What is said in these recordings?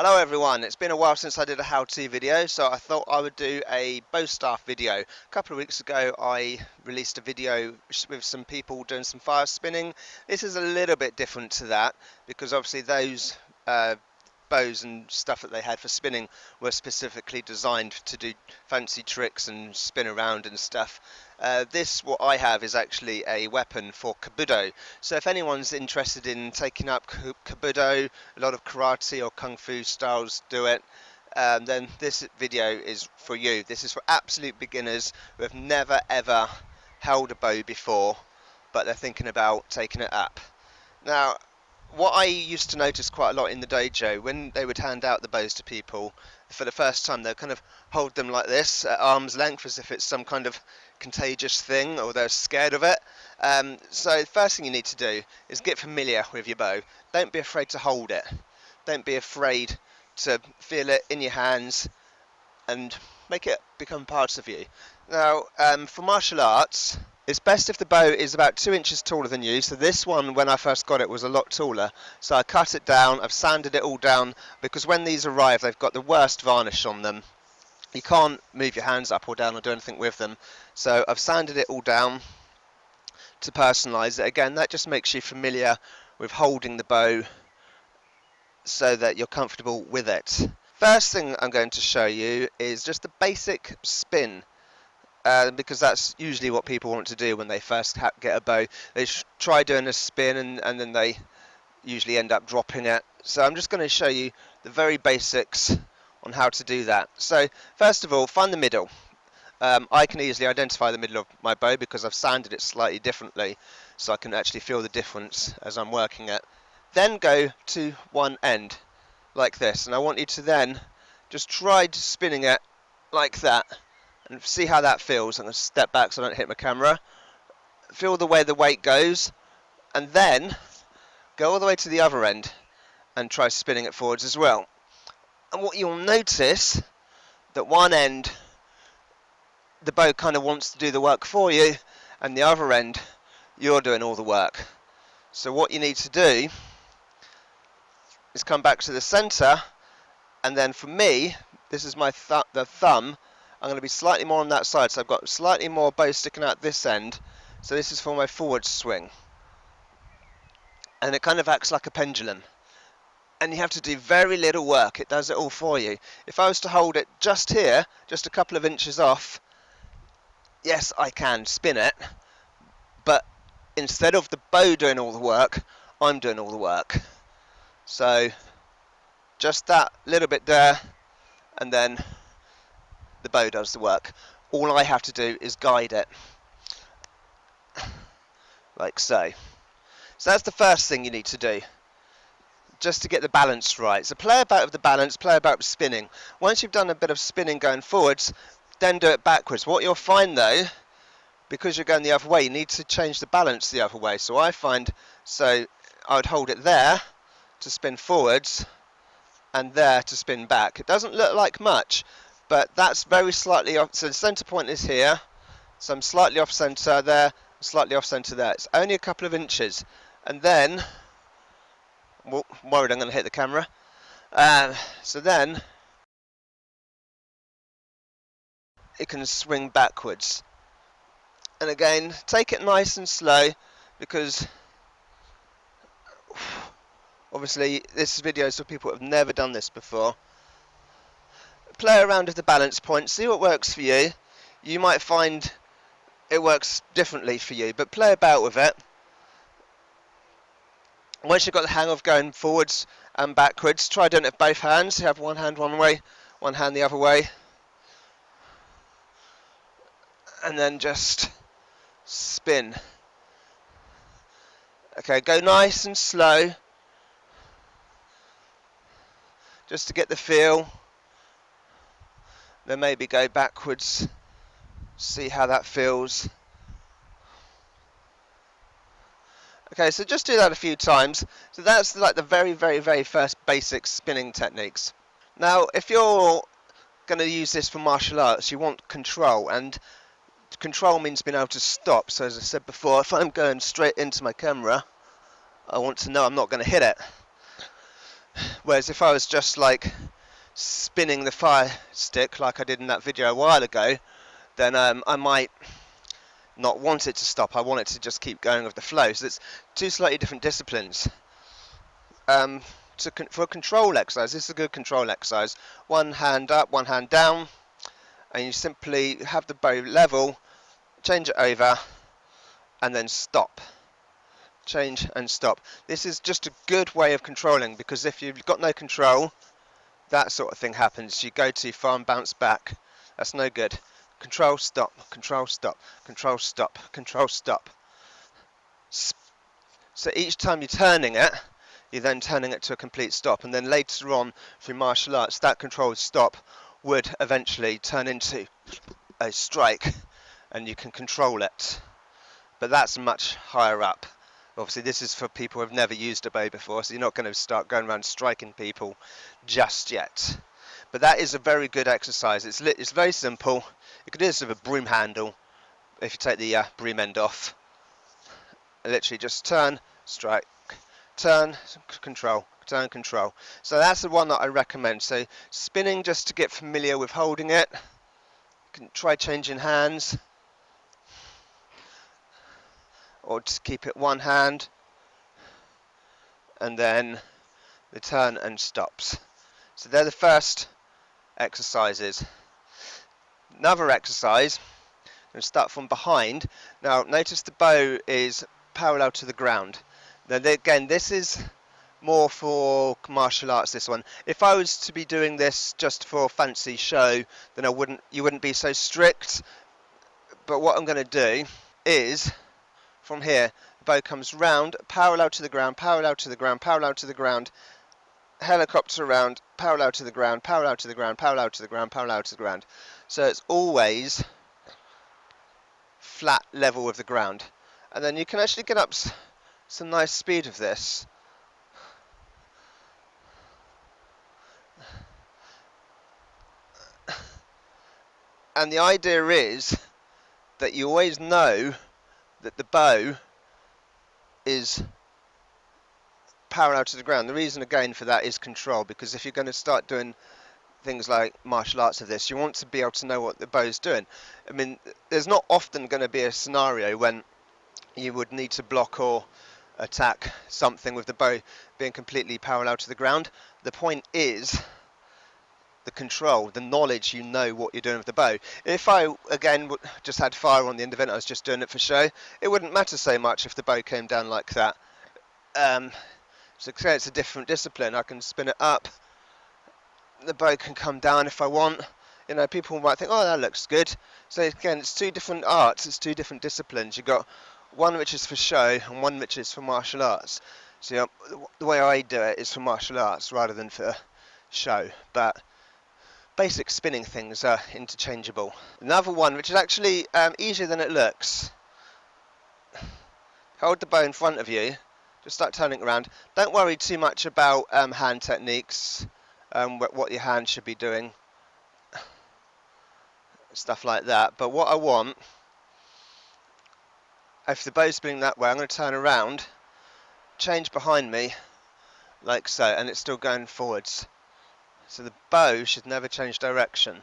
Hello everyone, it's been a while since I did a how-to video, so I thought I would do a bow staff video. A couple of weeks ago I released a video with some people doing some fire spinning. This is a little bit different to that because obviously those bows and stuff that they had for spinning were specifically designed to do fancy tricks and spin around and stuff. What I have is actually a weapon for kabudo. So if anyone's interested in taking up kabudo, a lot of karate or kung fu styles do it, then this video is for you. This is for absolute beginners who have never ever held a bow before, but they're thinking about taking it up. Now, what I used to notice quite a lot in the dojo, when they would hand out the bows to people for the first time, they'd kind of hold them like this at arm's length as if it's some kind of contagious thing or they're scared of it. So the first thing you need to do is get familiar with your bow. Don't be afraid to hold it. Don't be afraid to feel it in your hands and make it become part of you. Now, for martial arts, it's best if the bow is about 2 inches taller than you. So this one, when I first got it, was a lot taller. So I cut it down, I've sanded it all down, because when these arrive, they've got the worst varnish on them. You can't move your hands up or down or do anything with them. So I've sanded it all down to personalise it. Again, that just makes you familiar with holding the bow so that you're comfortable with it. First thing I'm going to show you is just a basic spin. Because that's usually what people want to do when they first get a bow. They try doing a spin and then they usually end up dropping it. So I'm just going to show you the very basics on how to do that. So first of all, find the middle. I can easily identify the middle of my bow because I've sanded it slightly differently, so I can actually feel the difference as I'm working it. Then go to one end like this, and I want you to then just try spinning it like that and see how that feels. I'm going to step back so I don't hit my camera. Feel the way the weight goes, and then go all the way to the other end and try spinning it forwards as well. And what you'll notice, that one end the bow kind of wants to do the work for you, and the other end you're doing all the work. So what you need to do is come back to the center, and then for me, this is my the thumb, I'm going to be slightly more on that side, so I've got slightly more bow sticking out this end, so this is for my forward swing. And it kind of acts like a pendulum. And you have to do very little work, it does it all for you. If I was to hold it just here, just a couple of inches off, yes, I can spin it, but instead of the bow doing all the work, I'm doing all the work. So just that little bit there, and then the bow does the work. All I have to do is guide it, like so. So that's the first thing you need to do, just to get the balance right. So play about with the balance, play about with spinning. Once you've done a bit of spinning going forwards, then do it backwards. What you'll find though, because you're going the other way, you need to change the balance the other way. So I would hold it there to spin forwards and there to spin back. It doesn't look like much, but that's very slightly off. So the center point is here, so I'm slightly off center there, slightly off center there. It's only a couple of inches, and then I'm worried I'm going to hit the camera. So then it can swing backwards. And again, take it nice and slow, because obviously this video is for people who have never done this before. Play around with the balance point, see what works for you. You might find it works differently for you, but play about with it. Once you've got the hang of going forwards and backwards, try doing it with both hands. You have one hand one way, one hand the other way, and then just spin. Okay, go nice and slow, just to get the feel. Then maybe go backwards, see how that feels. Okay, so just do that a few times. So that's like the very, very, very first basic spinning techniques. Now, if you're going to use this for martial arts, you want control, and control means being able to stop. So as I said before, if I'm going straight into my camera, I want to know I'm not going to hit it. Whereas if I was just like spinning the fire stick like I did in that video a while ago, then I might not want it to stop. I want it to just keep going with the flow. So it's two slightly different disciplines. For a control exercise, this is a good control exercise. One hand up, one hand down, and you simply have the bow level, change it over, and then stop. Change and stop. This is just a good way of controlling, because if you've got no control, that sort of thing happens. You go too far and bounce back. That's no good. Control, stop, control, stop, control, stop, control, stop. So each time you're turning it, you're then turning it to a complete stop, and then later on through martial arts, that controlled stop would eventually turn into a strike, and you can control it. But that's much higher up. Obviously, this is for people who have never used a bow before, so you're not going to start going around striking people just yet. But that is a very good exercise. It's very simple. You could do this with a broom handle if you take the broom end off. Literally just turn, strike, turn, control, turn, control. So that's the one that I recommend. So spinning, just to get familiar with holding it. You can try changing hands, or just keep it one hand, and then the turn and stops. So they're the first exercises. Another exercise, I'm going to start from behind. Now notice the bow is parallel to the ground. Now again, this is more for martial arts, this one. If I was to be doing this just for fancy show, then you wouldn't be so strict. But what I'm going to do is, from here, the bow comes round, parallel to the ground, parallel to the ground, parallel to the ground, helicopter around, parallel to the ground, parallel to the ground, parallel to the ground, parallel to the ground. So it's always flat level with the ground. And then you can actually get up some nice speed of this. And the idea is that you always know that the bow is parallel to the ground. The reason again for that is control, because if you're going to start doing things like martial arts of this, you want to be able to know what the bow's doing. I mean, there's not often going to be a scenario when you would need to block or attack something with the bow being completely parallel to the ground. The point is the control, the knowledge, you know what you're doing with the bow. If I, again, just had fire on the end of it, I was just doing it for show, it wouldn't matter so much if the bow came down like that. So it's a different discipline. I can spin it up, the bow can come down if I want. You know, people might think, oh, that looks good. So again, it's two different arts, it's two different disciplines. You've got one which is for show and one which is for martial arts. So you know, the way I do it is for martial arts rather than for show. But basic spinning things are interchangeable. Another one which is actually easier than it looks. Hold the bow in front of you, just start turning it around. Don't worry too much about hand techniques, what your hand should be doing, stuff like that. But what I want, if the bow's spinning that way, I'm going to turn around, change behind me, like so, and it's still going forwards. So the bow should never change direction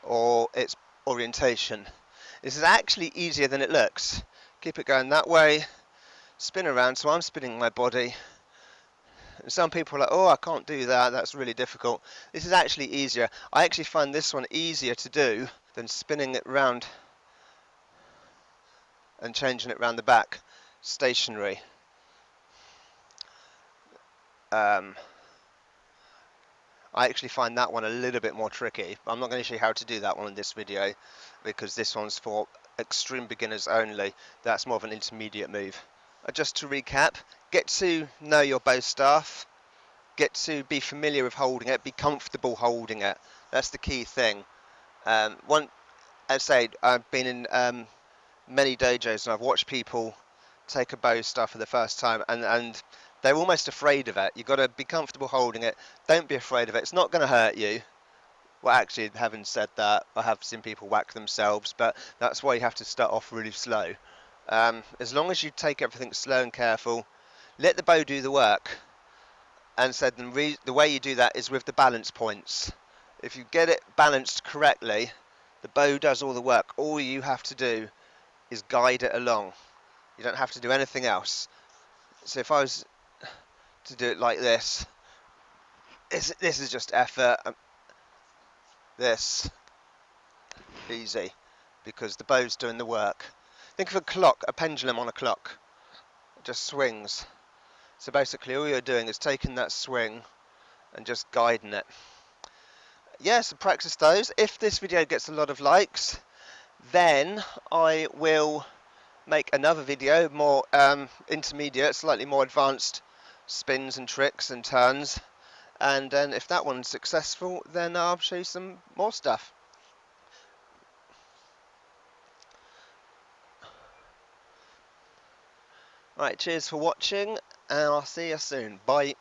or its orientation. This is actually easier than it looks. Keep it going that way, spin around, so I'm spinning my body. And some people are like, oh, I can't do that, that's really difficult. This is actually easier. I actually find this one easier to do than spinning it round and changing it round the back, stationary. I actually find that one a little bit more tricky. I'm not going to show you how to do that one in this video, because this one's for extreme beginners only. That's more of an intermediate move. Just to recap, get to know your bow staff, get to be familiar with holding it, be comfortable holding it. That's the key thing. As I say, I've been in many dojos and I've watched people take a bow staff for the first time, and they're almost afraid of it. You've got to be comfortable holding it. Don't be afraid of it. It's not going to hurt you. Well, actually, having said that, I have seen people whack themselves, but that's why you have to start off really slow. As long as you take everything slow and careful, let the bow do the work, and said the way you do that is with the balance points. If you get it balanced correctly, the bow does all the work. All you have to do is guide it along. You don't have to do anything else. So if I was to do it like this, this is just effort. This easy, because the bow's doing the work. Think of a clock, a pendulum on a clock. It just swings. So basically all you're doing is taking that swing and just guiding it. Yeah, so practice those. If this video gets a lot of likes, then I will make another video, more intermediate, slightly more advanced spins and tricks and turns. And then if that one's successful, then I'll show you some more stuff. Right, cheers for watching, and I'll see you soon. Bye.